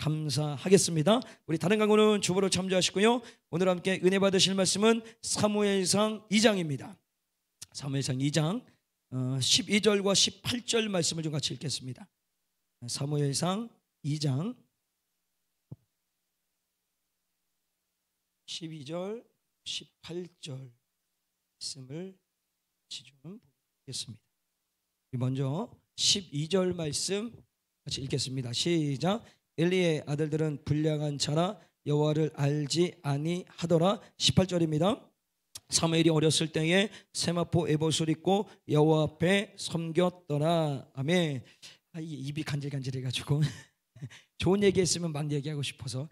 감사하겠습니다. 우리 다른 강구는 주보로 참조하시고요. 오늘 함께 은혜 받으실 말씀은 사무엘상 2장입니다. 사무엘상 2장 12절과 18절 말씀을 좀 같이 읽겠습니다. 사무엘상 2장 12절 18절 말씀을 같이 좀 보겠습니다. 먼저 12절 말씀 같이 읽겠습니다. 시작. 엘리의 아들들은 불량한 자라 여호와를 알지 아니하더라. 18절입니다. 사무엘이 어렸을 때에 세마포 에봇을 입고 여호와 앞에 섬겼더라. 아멘. 입이 간질간질해가지고 좋은 얘기했으면 막 얘기하고 싶어서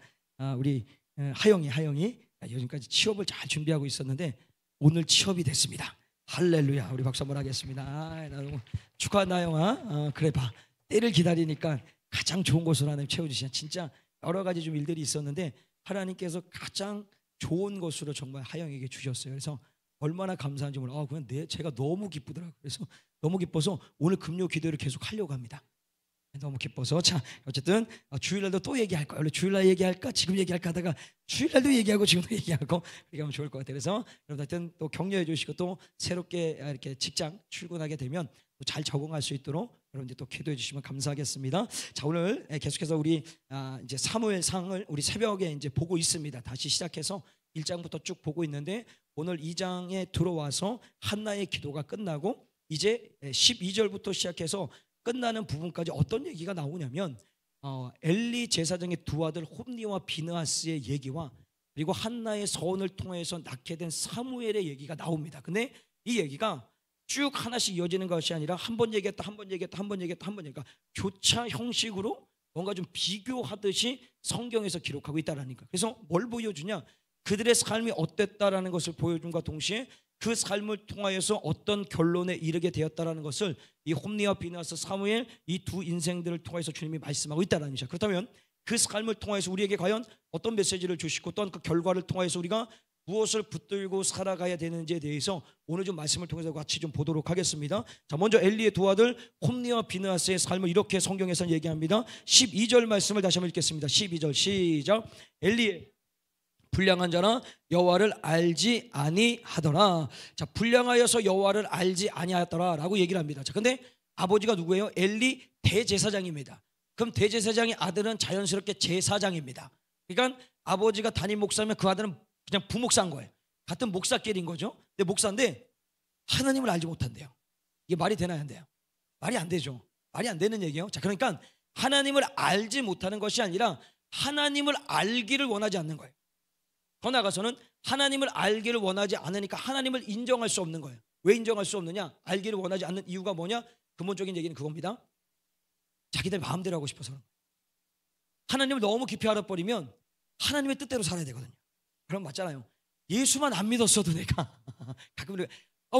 우리 하영이 요즘까지 취업을 잘 준비하고 있었는데 오늘 취업이 됐습니다. 할렐루야. 우리 박수 한번 하겠습니다. 너무 축하한다 하영아. 그래 봐. 때를 기다리니까 가장 좋은 곳으로 하나님 채워주시냐. 진짜 여러 가지 좀 일들이 있었는데 하나님께서 가장 좋은 곳으로 정말 하영에게 주셨어요. 그래서 얼마나 감사한지 몰라. 그냥 제가 너무 기쁘더라고요. 그래서 너무 기뻐서 오늘 금요 기도를 계속 하려고 합니다. 너무 기뻐서. 자, 어쨌든 주일날도 또 얘기할 거야. 원래 주일날 얘기할까 지금 얘기할까 하다가 주일날도 얘기하고 지금도 얘기하고 그렇게 하면 좋을 것 같아요. 그래서 여러분 하여튼 또 격려해 주시고 또 새롭게 이렇게 직장 출근하게 되면 또 잘 적응할 수 있도록 여러분들 또 기도해 주시면 감사하겠습니다. 자, 오늘 계속해서 우리 이제 사무엘상을 우리 새벽에 이제 보고 있습니다. 다시 시작해서 1장부터 쭉 보고 있는데 오늘 2장에 들어와서 한나의 기도가 끝나고 이제 12절부터 시작해서 끝나는 부분까지 어떤 얘기가 나오냐면 엘리 제사장의 두 아들 홈니와 비느하스의 얘기와 그리고 한나의 서원을 통해서 낳게 된 사무엘의 얘기가 나옵니다. 근데 이 얘기가 쭉 하나씩 이어지는 것이 아니라 한 번 얘기했다 한 번 얘기했다 한 번 얘기했다 한 번 얘기했다 교차 형식으로 뭔가 좀 비교하듯이 성경에서 기록하고 있다라니까. 그래서 뭘 보여주냐? 그들의 삶이 어땠다라는 것을 보여준과 동시에 그 삶을 통하여서 어떤 결론에 이르게 되었다라는 것을 이 홈니와 비느하스 사무엘 이 두 인생들을 통해서 주님이 말씀하고 있다라는 것이죠. 그렇다면 그 삶을 통해서 우리에게 과연 어떤 메시지를 주시고 또한 그 결과를 통해서 우리가 무엇을 붙들고 살아가야 되는지에 대해서 오늘 좀 말씀을 통해서 같이 좀 보도록 하겠습니다. 자, 먼저 엘리의 두 아들 홈니와 비느하스의 삶을 이렇게 성경에서 얘기합니다. 12절 말씀을 다시 한번 읽겠습니다. 12절 시작. 엘리의 불량한 자나 여호와를 알지 아니하더라. 자, 불량하여서 여호와를 알지 아니하더라라고 얘기를 합니다. 자, 근데 아버지가 누구예요? 엘리 대제사장입니다. 그럼 대제사장의 아들은 자연스럽게 제사장입니다. 그러니까 아버지가 담임 목사면 그 아들은 그냥 부목사인 거예요. 같은 목사끼리인 거죠. 근데 목사인데 하나님을 알지 못한대요. 이게 말이 되나요? 안 돼요? 말이 안 되죠. 말이 안 되는 얘기예요. 자, 그러니까 하나님을 알지 못하는 것이 아니라 하나님을 알기를 원하지 않는 거예요. 더 나아가서는 하나님을 알기를 원하지 않으니까 하나님을 인정할 수 없는 거예요. 왜 인정할 수 없느냐? 알기를 원하지 않는 이유가 뭐냐? 근본적인 얘기는 그겁니다. 자기들 마음대로 하고 싶어서. 하나님을 너무 깊이 알아버리면 하나님의 뜻대로 살아야 되거든요. 그럼 맞잖아요. 예수만 안 믿었어도 내가 가끔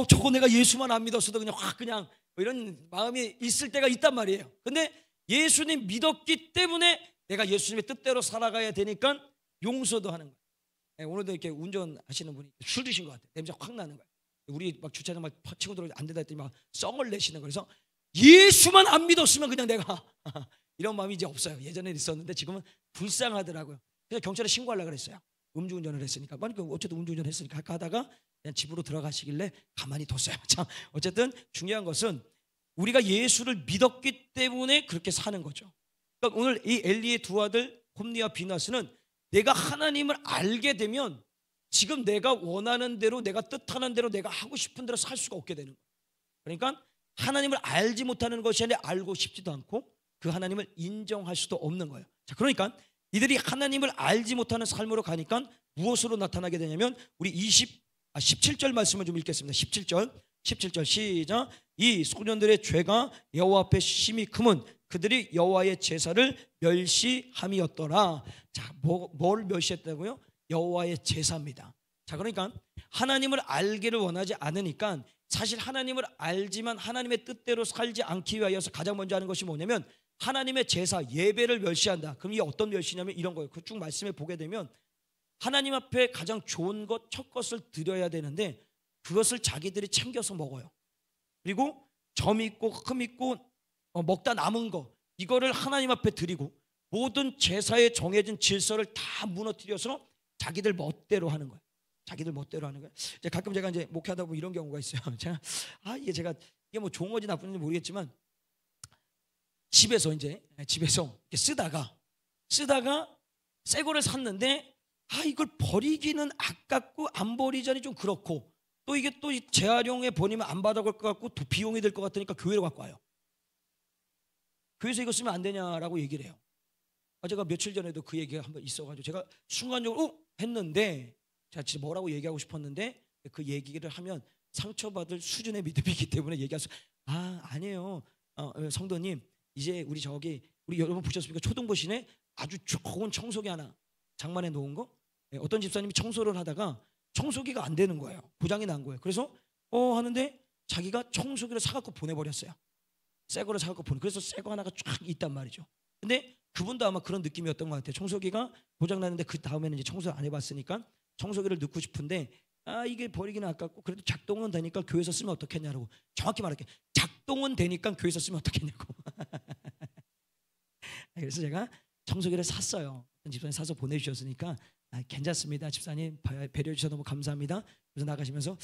저거 내가 예수만 안 믿었어도 그냥 확 그냥 뭐 이런 마음이 있을 때가 있단 말이에요. 근데 예수님 믿었기 때문에 내가 예수님의 뜻대로 살아가야 되니까 용서도 하는 거예요. 네, 오늘도 이렇게 운전하시는 분이 술 드신 것 같아요. 냄새 확 나는 거예요. 우리 막 주차장 막 치고 들어오지 안 된다 했더니 막 썽을 내시는 거예요. 그래서 예수만 안 믿었으면 그냥 내가 이런 마음이 이제 없어요. 예전에 있었는데 지금은 불쌍하더라고요. 그래서 경찰에 신고하려고 그랬어요. 음주운전을 했으니까. 어쨌든 음주운전 했으니까 하다가 그냥 집으로 들어가시길래 가만히 뒀어요. 자, 어쨌든 중요한 것은 우리가 예수를 믿었기 때문에 그렇게 사는 거죠. 그러니까 오늘 이 엘리의 두 아들 홈니와 비느하스는 내가 하나님을 알게 되면 지금 내가 원하는 대로 내가 뜻하는 대로 내가 하고 싶은 대로 살 수가 없게 되는 거예요. 그러니까 하나님을 알지 못하는 것이 아니라 알고 싶지도 않고 그 하나님을 인정할 수도 없는 거예요. 자, 그러니까 이들이 하나님을 알지 못하는 삶으로 가니까 무엇으로 나타나게 되냐면 우리 17절 말씀을 좀 읽겠습니다. 17절 시작. 이 소년들의 죄가 여호와 앞에 심히 크면 그들이 여호와의 제사를 멸시함이었더라. 자, 뭘 멸시했다고요? 여호와의 제사입니다. 자, 그러니까 하나님을 알기를 원하지 않으니까 사실 하나님을 알지만 하나님의 뜻대로 살지 않기 위하여서 가장 먼저 하는 것이 뭐냐면 하나님의 제사, 예배를 멸시한다. 그럼 이게 어떤 멸시냐면 이런 거예요. 그 쭉 말씀에 보게 되면 하나님 앞에 가장 좋은 것, 첫 것을 드려야 되는데 그것을 자기들이 챙겨서 먹어요. 그리고 점 있고 흠 있고 먹다 남은 거 이거를 하나님 앞에 드리고 모든 제사에 정해진 질서를 다 무너뜨려서 자기들 멋대로 하는 거예요. 자기들 멋대로 하는 거예요. 이제 가끔 제가 이제 목회하다 보면 이런 경우가 있어요. 이게 뭐 좋은 건지 나쁜 건지 모르겠지만 집에서 이렇게 쓰다가 새 거를 샀는데 이걸 버리기는 아깝고 안 버리자니 좀 그렇고 또 이게 또 재활용에 버리면 안 받아갈 것 같고 또 비용이 들 것 같으니까 교회로 갖고 와요. 교회에서 이거 쓰면 안 되냐라고 얘기를 해요. 제가 며칠 전에도 그 얘기가 한번 있어가지고 제가 순간적으로 했는데 제가 진짜 뭐라고 얘기하고 싶었는데 그 얘기를 하면 상처받을 수준의 믿음이기 때문에 얘기해서 아니에요. 성도님 이제 우리 여러분 보셨습니까? 초등부신에 아주 좋은 청소기 하나 장만해 놓은 거. 어떤 집사님이 청소를 하다가 청소기가 안 되는 거예요. 고장이 난 거예요. 그래서 하는데 자기가 청소기를 사갖고 보내버렸어요. 새 거를 사갖고 그래서 새 거 하나가 쫙 있단 말이죠. 근데 그분도 아마 그런 느낌이었던 것 같아요. 청소기가 고장 나는데 그 다음에는 이제 청소를 안 해봤으니까 청소기를 넣고 싶은데 이게 버리기는 아깝고 그래도 작동은 되니까 교회에서 쓰면 어떻겠냐고. 정확히 말할게요. 작동은 되니까 교회에서 쓰면 어떻겠냐고. 그래서 제가 청소기를 샀어요. 집사님 사서 보내주셨으니까 괜찮습니다. 집사님 배려해 주셔서 너무 감사합니다. 그래서 나가시면서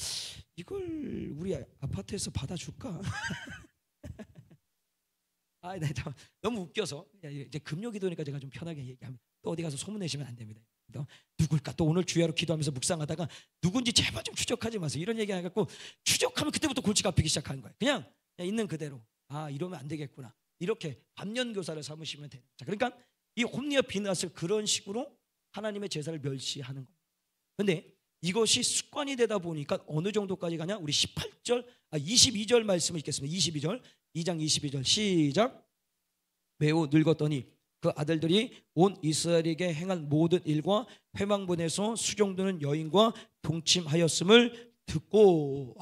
이걸 우리 아파트에서 받아줄까? 너무 웃겨서 이제 금요기도니까 제가 좀 편하게 얘기합니다. 또 어디 가서 소문내시면 안 됩니다. 누굴까? 또 오늘 주야로 기도하면서 묵상하다가 누군지 제발 좀 추적하지 마세요. 이런 얘기 해갖고 추적하면 그때부터 골치가 아프기 시작하는 거예요. 그냥 있는 그대로 이러면 안 되겠구나. 이렇게 반면교사를 삼으시면 돼요. 자, 그러니까 이 홈리와 비낫을 그런 식으로 하나님의 제사를 멸시하는 겁니다. 그런데 이것이 습관이 되다 보니까 어느 정도까지 가냐? 우리 22절 말씀을 읽겠습니다. 2장 22절 시작. 매우 늙었더니 그 아들들이 온 이스라엘에게 행한 모든 일과 회망본에서 수종드는 여인과 동침하였음을 듣고.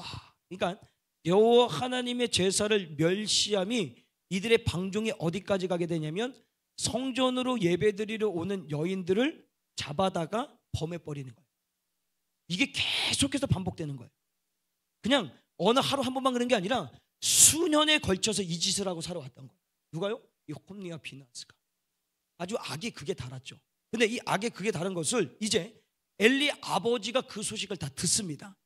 그러니까 여호와 하나님의 제사를 멸시함이 이들의 방종이 어디까지 가게 되냐면 성전으로 예배드리러 오는 여인들을 잡아다가 범해버리는 거예요. 이게 계속해서 반복되는 거예요. 그냥 어느 하루 한 번만 그런 게 아니라 수년에 걸쳐서 이 짓을 하고 살아왔던 거예요. 누가요? 이 홈리와 비낫스가. 아주 악이 극에 달았죠. 근데 이 악의 극에 달한 것을 이제 엘리 아버지가 그 소식을 다 듣습니다.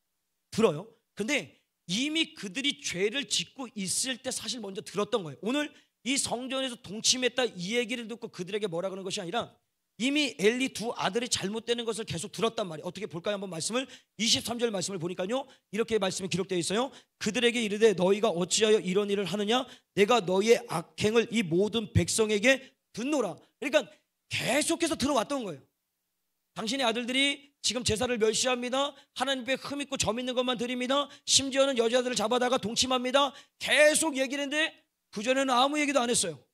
들어요. 근데 이미 그들이 죄를 짓고 있을 때 사실 먼저 들었던 거예요. 오늘 이 성전에서 동침했다 이 얘기를 듣고 그들에게 뭐라 그러는 것이 아니라 이미 엘리 두 아들이 잘못되는 것을 계속 들었단 말이에요. 어떻게 볼까요? 한번 말씀을 23절 말씀을 보니까요. 이렇게 말씀이 기록되어 있어요. 그들에게 이르되 너희가 어찌하여 이런 일을 하느냐? 내가 너희의 악행을 이 모든 백성에게 듣노라. 그러니까 계속해서 들어왔던 거예요. 당신의 아들들이 지금 제사를 멸시합니다. 하나님께 흠 있고 점 있는 것만 드립니다. 심지어는 여자들을 잡아다가 동침합니다. 계속 얘기를 했는데 그전에는 아무 얘기도 안 했어요.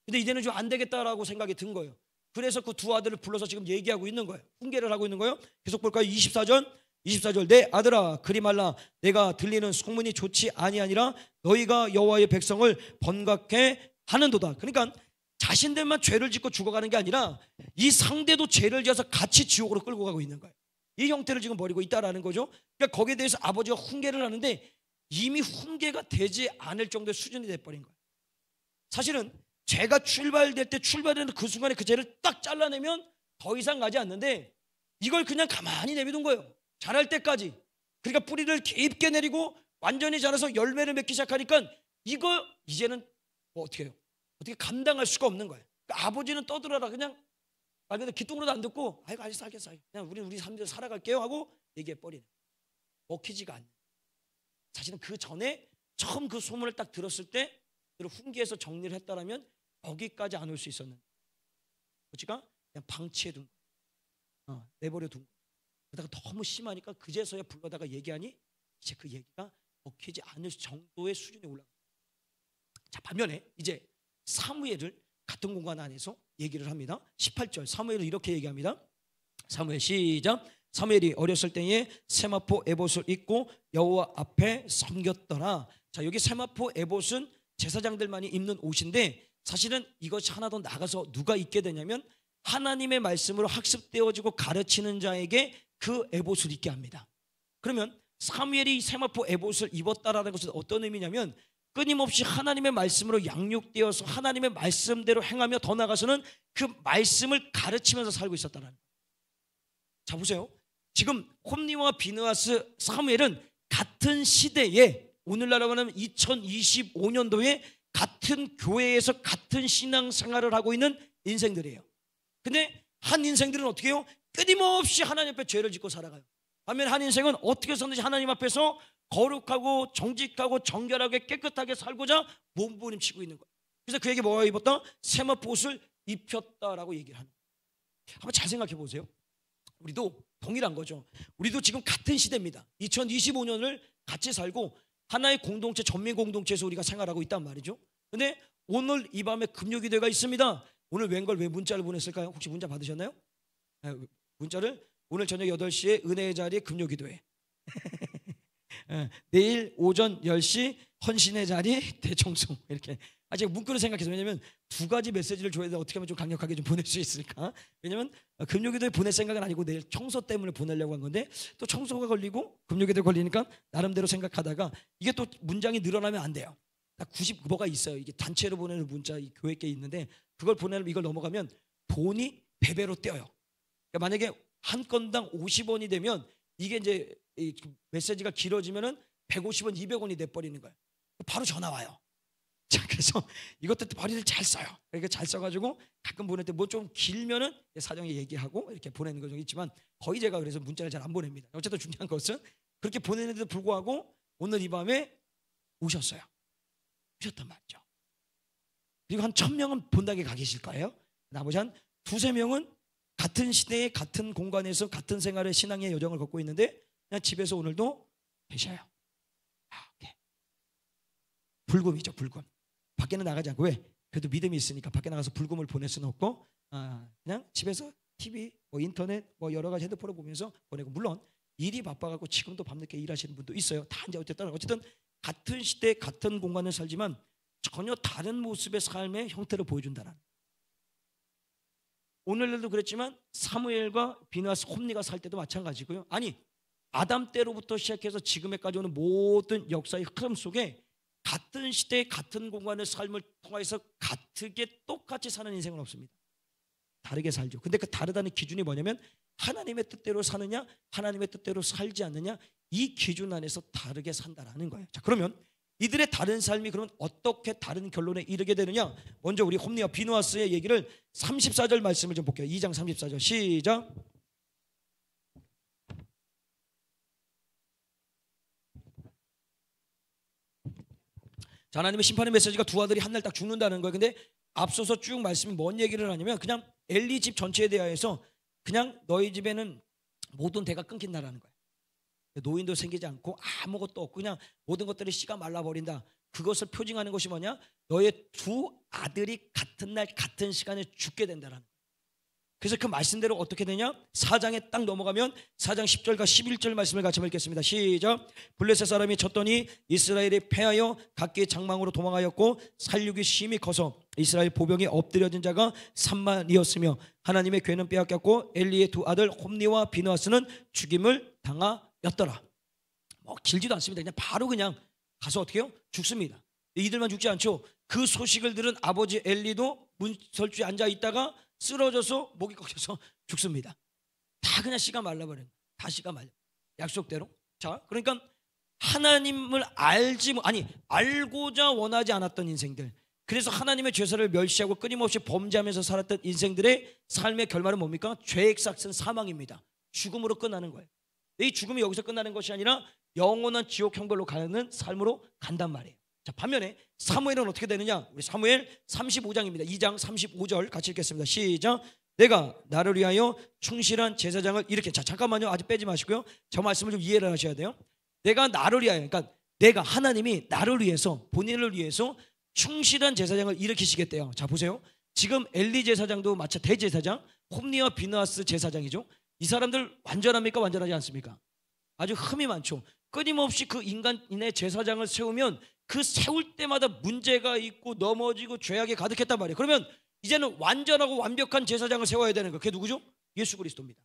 근데 이제는 좀 안 되겠다라고 생각이 든 거예요. 그래서 그 두 아들을 불러서 지금 얘기하고 있는 거예요. 훈계를 하고 있는 거예요. 계속 볼까요? 24절 내 아들아 그리 말라 내가 들리는 소문이 좋지 아니하니라 너희가 여호와의 백성을 번각해 하는도다. 그러니까 자신들만 죄를 짓고 죽어가는 게 아니라 이 상대도 죄를 지어서 같이 지옥으로 끌고 가고 있는 거예요. 이 형태를 지금 벌이고 있다라는 거죠. 그러니까 거기에 대해서 아버지가 훈계를 하는데 이미 훈계가 되지 않을 정도의 수준이 돼버린 거예요. 사실은 죄가 출발될 때 출발되는 그 순간에 그 죄를 딱 잘라내면 더 이상 가지 않는데 이걸 그냥 가만히 내비둔 거예요. 자랄 때까지. 그러니까 뿌리를 깊게 내리고 완전히 자라서 열매를 맺기 시작하니까 이거 이제는 뭐 어떻게 해요? 어떻게 감당할 수가 없는 거예요. 그러니까 아버지는 떠들어라 그냥 말 그대로 귀뚱으로도 안 듣고 아이고 아직 살겠어 그냥 우리 삶대로 살아갈게요 하고 얘기해버리는 먹히지가 않는. 사실은 그 전에 처음 그 소문을 딱 들었을 때 훈계해서 정리를 했다라면 거기까지 안 올 수 있었는데 아버지가 그냥 방치해둔 거예요. 내버려둔 거예요. 그러다가 너무 심하니까 그제서야 불러다가 얘기하니 이제 그 얘기가 먹히지 않을 정도의 수준에 올라가요. 자, 반면에 이제 사무엘을 같은 공간 안에서 얘기를 합니다. 18절 사무엘은 이렇게 얘기합니다. 사무엘 시작. 사무엘이 어렸을 때에 세마포 에봇을 입고 여호와 앞에 섬겼더라. 자, 여기 세마포 에봇은 제사장들만이 입는 옷인데 사실은 이것이 하나 더 나가서 누가 입게 되냐면 하나님의 말씀으로 학습되어지고 가르치는 자에게 그 에봇을 입게 합니다. 그러면 사무엘이 세마포 에봇을 입었다라는 것은 어떤 의미냐면 끊임없이 하나님의 말씀으로 양육되어서 하나님의 말씀대로 행하며 더 나아가서는 그 말씀을 가르치면서 살고 있었다는 거예요. 자 보세요. 지금 홈리와 비느하스, 사무엘은 같은 시대에, 오늘날로 하면 2025년도에 같은 교회에서 같은 신앙생활을 하고 있는 인생들이에요. 근데 한 인생들은 어떻게 해요? 끊임없이 하나님 앞에 죄를 짓고 살아가요. 반면 한 인생은 어떻게 해서든지 하나님 앞에서 거룩하고 정직하고 정결하게 깨끗하게 살고자 몸부림치고 있는 거예요. 그래서 그에게 뭐가 입었다? 세마포옷을 입혔다라고 얘기를 하는 거예요. 한번 잘 생각해 보세요. 우리도 동일한 거죠. 우리도 지금 같은 시대입니다. 2025년을 같이 살고 하나의 공동체, 전민 공동체에서 우리가 생활하고 있단 말이죠. 근데 오늘 이 밤에 금요기도회가 있습니다. 오늘 왜 문자를 보냈을까요? 혹시 문자 받으셨나요? 문자를 오늘 저녁 8시에 은혜의 자리에 금요기도회. 내일 오전 10시 헌신의 자리 대청소. 이렇게 제가 문구를 생각해서, 왜냐면 두 가지 메시지를 줘야 돼. 어떻게 하면 좀 강력하게 좀 보낼 수 있을까? 왜냐면 금요기도에 보낼 생각은 아니고 내일 청소 때문에 보내려고 한 건데, 또 청소가 걸리고 금요기도에 걸리니까 나름대로 생각하다가 이게 또 문장이 늘어나면 안 돼요. 딱 90뭐가 있어요. 이게 단체로 보내는 문자, 이 교회께 있는데 그걸 보내면 이걸 넘어가면 돈이 배배로 떼어요. 그러니까 만약에 한 건당 50원이 되면 이게 이제 이 메시지가 길어지면은 150원, 200원이 돼버리는 거예요. 바로 전화 와요. 자, 그래서 이것도 머리를 잘 써요. 그러니까 잘 써가지고 가끔 보낼 때 뭐 좀 길면은 사정에 얘기하고 이렇게 보내는 거 좀 있지만, 거의 제가 그래서 문자를 잘 안 보냅니다. 어쨌든 중요한 것은 그렇게 보내는데도 불구하고 오늘 이 밤에 오셨어요. 오셨단 말이죠. 그리고 한 1000명은 본당에 가 계실 거예요. 나머지 한 2~3명은 같은 시대에 같은 공간에서 같은 생활의 신앙의 여정을 걷고 있는데 그냥 집에서 오늘도 계셔요. 오케이. 불금이죠, 불금. 밖에는 나가지 않고, 왜? 그래도 믿음이 있으니까 밖에 나가서 불금을 보낼 수는 없고, 그냥 집에서 TV, 뭐 인터넷, 뭐 여러 가지 핸드폰을 보면서 보내고, 물론 일이 바빠갖고 지금도 밤늦게 일하시는 분도 있어요. 다 이제 어쨌든 같은 시대 같은 공간을 살지만 전혀 다른 모습의 삶의 형태를 보여준다는. 오늘날도 그랬지만 사무엘과 비느하스, 홈리가 살 때도 마찬가지고요. 아니, 아담 때로부터 시작해서 지금에까지 오는 모든 역사의 흐름 속에 같은 시대 같은 공간의 삶을 통해서 같게 똑같이 사는 인생은 없습니다. 다르게 살죠. 근데 그 다르다는 기준이 뭐냐면 하나님의 뜻대로 사느냐, 하나님의 뜻대로 살지 않느냐, 이 기준 안에서 다르게 산다라는 거예요. 자, 그러면 이들의 다른 삶이 그러면 어떻게 다른 결론에 이르게 되느냐? 먼저 우리 홈리와 비느하스의 얘기를 34절 말씀을 좀 볼게요. 2장 34절 시작. 자, 하나님의 심판의 메시지가 두 아들이 한 날 딱 죽는다는 거예요. 근데 앞서서 쭉 말씀이 뭔 얘기를 하냐면 그냥 엘리 집 전체에 대하여서 그냥 너희 집에는 모든 대가 끊긴다라는 거예요. 노인도 생기지 않고 아무것도 없고 그냥 모든 것들이 씨가 말라버린다. 그것을 표징하는 것이 뭐냐? 너의 두 아들이 같은 날 같은 시간에 죽게 된다라는 거예요. 그래서 그 말씀대로 어떻게 되냐? 4장에 딱 넘어가면 4장 10절과 11절 말씀을 같이 읽겠습니다. 시작. 블레셋 사람이 쳤더니 이스라엘이 패하여 각기 장망으로 도망하였고 살육이 심히 커서 이스라엘 보병에 엎드려진 자가 3만이었으며 하나님의 괴는 빼앗겼고 엘리의 두 아들 홈리와 비느하스는 죽임을 당하였더라. 뭐 길지도 않습니다. 그냥 바로 그냥 가서 어떻게 해요? 죽습니다. 이들만 죽지 않죠. 그 소식을 들은 아버지 엘리도 문설주에 앉아 있다가 쓰러져서 목이 꺾여서 죽습니다. 다 그냥 씨가 말라버려요. 다 씨가 말려. 약속대로. 자, 그러니까 하나님을 알고자 원하지 않았던 인생들, 그래서 하나님의 죄사를 멸시하고 끊임없이 범죄하면서 살았던 인생들의 삶의 결말은 뭡니까? 죄의 삭은 사망입니다. 죽음으로 끝나는 거예요. 이 죽음이 여기서 끝나는 것이 아니라 영원한 지옥 형벌로 가는 삶으로 간단 말이에요. 자, 반면에 사무엘은 어떻게 되느냐? 우리 사무엘 35장입니다. 2장 35절 같이 읽겠습니다. 시작. 내가 나를 위하여 충실한 제사장을 이렇게. 자, 잠깐만요. 아직 빼지 마시고요. 저 말씀을 좀 이해를 하셔야 돼요. 내가 나를 위하여, 그러니까 내가, 하나님이 나를 위해서, 본인을 위해서 충실한 제사장을 일으키시겠대요. 자, 보세요. 지금 엘리 제사장도 마치 대제사장, 홈리와 비느하스 제사장이죠. 이 사람들 완전합니까? 완전하지 않습니까? 아주 흠이 많죠. 끊임없이 그 인간인의 제사장을 세우면 그 세울 때마다 문제가 있고 넘어지고 죄악이 가득했단 말이에요. 그러면 이제는 완전하고 완벽한 제사장을 세워야 되는 거예요. 그게 누구죠? 예수 그리스도입니다.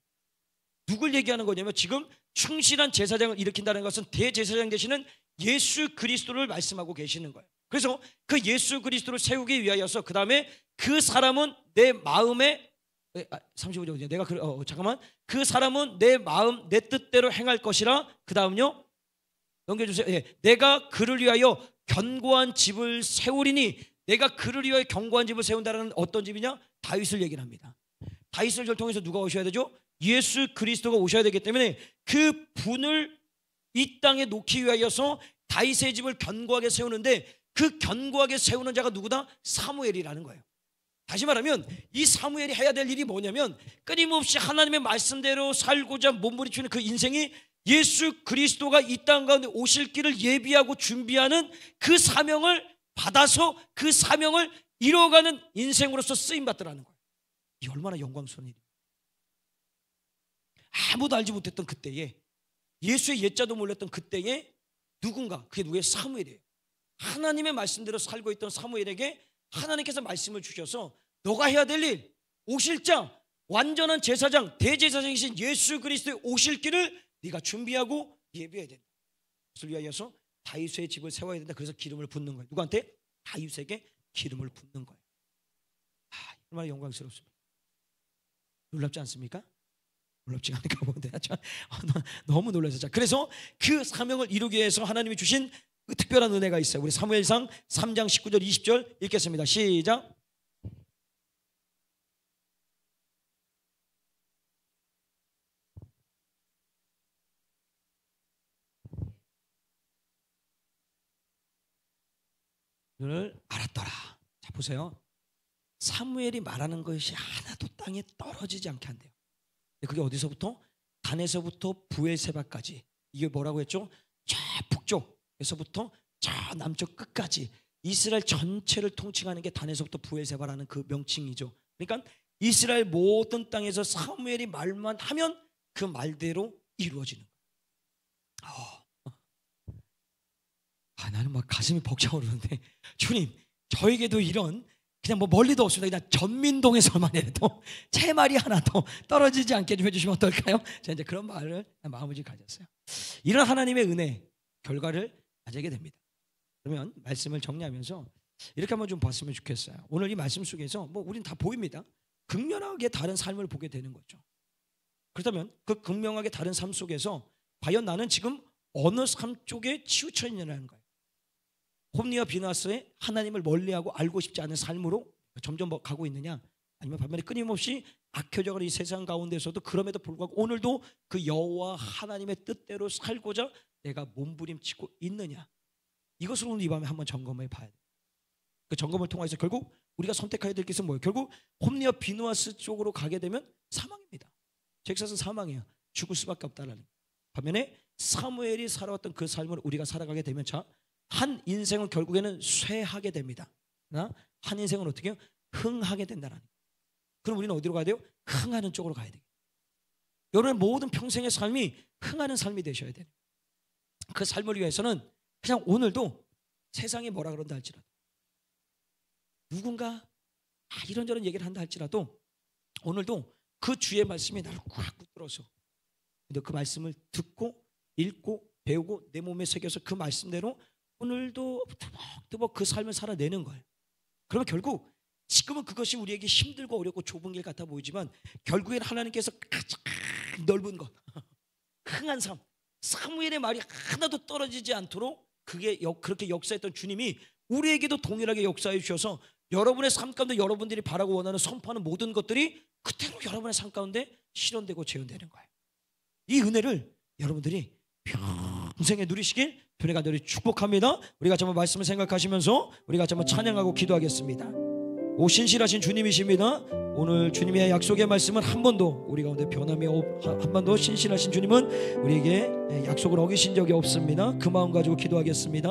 누굴 얘기하는 거냐면 지금 충실한 제사장을 일으킨다는 것은 대제사장 되시는 예수 그리스도를 말씀하고 계시는 거예요. 그래서 그 예수 그리스도를 세우기 위하여서 그 다음에 그 사람은 내 마음에 35절 내가 잠깐만 그 사람은 내 마음 내 뜻대로 행할 것이라. 그 다음요 넘겨주세요. 예, 내가 그를 위하여 견고한 집을 세우리니. 내가 그를 위하여 견고한 집을 세운다는 어떤 집이냐? 다윗을 얘기를 합니다. 다윗을 통해서 누가 오셔야 되죠? 예수 그리스도가 오셔야 되기 때문에 그 분을 이 땅에 놓기 위하여서 다윗의 집을 견고하게 세우는데 그 견고하게 세우는 자가 누구다? 사무엘이라는 거예요. 다시 말하면 이 사무엘이 해야 될 일이 뭐냐면 끊임없이 하나님의 말씀대로 살고자 몸부림치는 그 인생이 예수 그리스도가 이 땅 가운데 오실 길을 예비하고 준비하는 그 사명을 받아서 그 사명을 이뤄가는 인생으로서 쓰임받더라는 거예요. 이 얼마나 영광스러운 일이에요. 아무도 알지 못했던 그때에, 예수의 옛자도 몰랐던 그때에 누군가, 그게 누구예요? 사무엘이에요. 하나님의 말씀대로 살고 있던 사무엘에게 하나님께서 말씀을 주셔서 너가 해야 될 일, 오실 자, 완전한 제사장, 대제사장이신 예수 그리스도의 오실 길을 네가 준비하고 예비해야 된다. 그것을 위하여서 다윗의 집을 세워야 된다. 그래서 기름을 붓는 거예요. 누구한테? 다윗에게 기름을 붓는 거예요. 얼마나 영광스럽습니다. 놀랍지 않습니까? 놀랍지 않을까 본데 너무 놀라서. 자, 그래서 그 사명을 이루기 위해서 하나님이 주신 그 특별한 은혜가 있어요. 우리 사무엘상 3장 19절 20절 읽겠습니다. 시작. 를 알았더라. 자, 보세요. 사무엘이 말하는 것이 하나도 땅에 떨어지지 않게 한대요. 그게 어디서부터? 단에서부터 부엘세바까지. 이게 뭐라고 했죠? 저 북쪽에서부터 저 남쪽 끝까지 이스라엘 전체를 통칭하는 게 단에서부터 부엘세바라는 그 명칭이죠. 그러니까 이스라엘 모든 땅에서 사무엘이 말만 하면 그 말대로 이루어지는 거예요. 나는 막 가슴이 벅차오르는데, 주님, 저에게도 이런 그냥 뭐 멀리도 없습니다. 그냥 전민동에서만 해도 제 말이 하나도 떨어지지 않게 좀 해주시면 어떨까요? 제가 이제 그런 마음을 가졌어요. 이런 하나님의 은혜 결과를 가지게 됩니다. 그러면 말씀을 정리하면서 이렇게 한번 좀 봤으면 좋겠어요. 오늘 이 말씀 속에서 뭐 우린 다 보입니다. 극명하게 다른 삶을 보게 되는 거죠. 그렇다면 그 극명하게 다른 삶 속에서 과연 나는 지금 어느 삶 쪽에 치우쳐 있느냐는 거예요. 홈리와 비나스의 하나님을 멀리하고 알고 싶지 않은 삶으로 점점 가고 있느냐, 아니면 반면에 끊임없이 악혀져가는 이 세상 가운데서도 그럼에도 불구하고 오늘도 그 여호와 하나님의 뜻대로 살고자 내가 몸부림치고 있느냐, 이것을 오늘 이 밤에 한번 점검해 봐야 돼요. 그 점검을 통해서 결국 우리가 선택해야 될 것은 뭐예요? 결국 홈리와 비누아스 쪽으로 가게 되면 사망입니다. 잭사스는 사망이에요. 죽을 수밖에 없다라는 거예요. 반면에 사무엘이 살아왔던 그 삶을 우리가 살아가게 되면 한 인생은 결국에는 쇠하게 됩니다. 한 인생은 어떻게 해요? 흥하게 된다는 거예요. 그럼 우리는 어디로 가야 돼요? 흥하는 쪽으로 가야 돼요. 여러분의 모든 평생의 삶이 흥하는 삶이 되셔야 돼요. 그 삶을 위해서는 그냥 오늘도 세상이 뭐라 그런다 할지라도, 누군가 이런저런 얘기를 한다 할지라도 오늘도 그 주의 말씀이 나를 꽉 붙들어서 그 말씀을 듣고 읽고 배우고 내 몸에 새겨서 그 말씀대로 오늘도 뜨벅뜨벅 그 삶을 살아내는 거예요. 그러면 결국 지금은 그것이 우리에게 힘들고 어렵고 좁은 길 같아 보이지만 결국엔 하나님께서 가장 넓은 것, 흥한 삶, 사무엘의 말이 하나도 떨어지지 않도록 그렇게 역사했던 주님이 우리에게도 동일하게 역사해 주셔서 여러분의 삶 가운데 여러분들이 바라고 원하는 선포하는 모든 것들이 그대로 여러분의 삶 가운데 실현되고 재현되는 거예요. 이 은혜를 여러분들이 평생에 누리시길 주님 간절히 축복합니다. 우리 같이 한번 말씀을 생각하시면서 우리 같이 한번 찬양하고 기도하겠습니다. 오 신실하신 주님이십니다. 오늘 주님의 약속의 말씀은 한 번도 우리 가운데 변함이 한 번도 신실하신 주님은 우리에게 약속을 어기신 적이 없습니다. 그 마음 가지고 기도하겠습니다.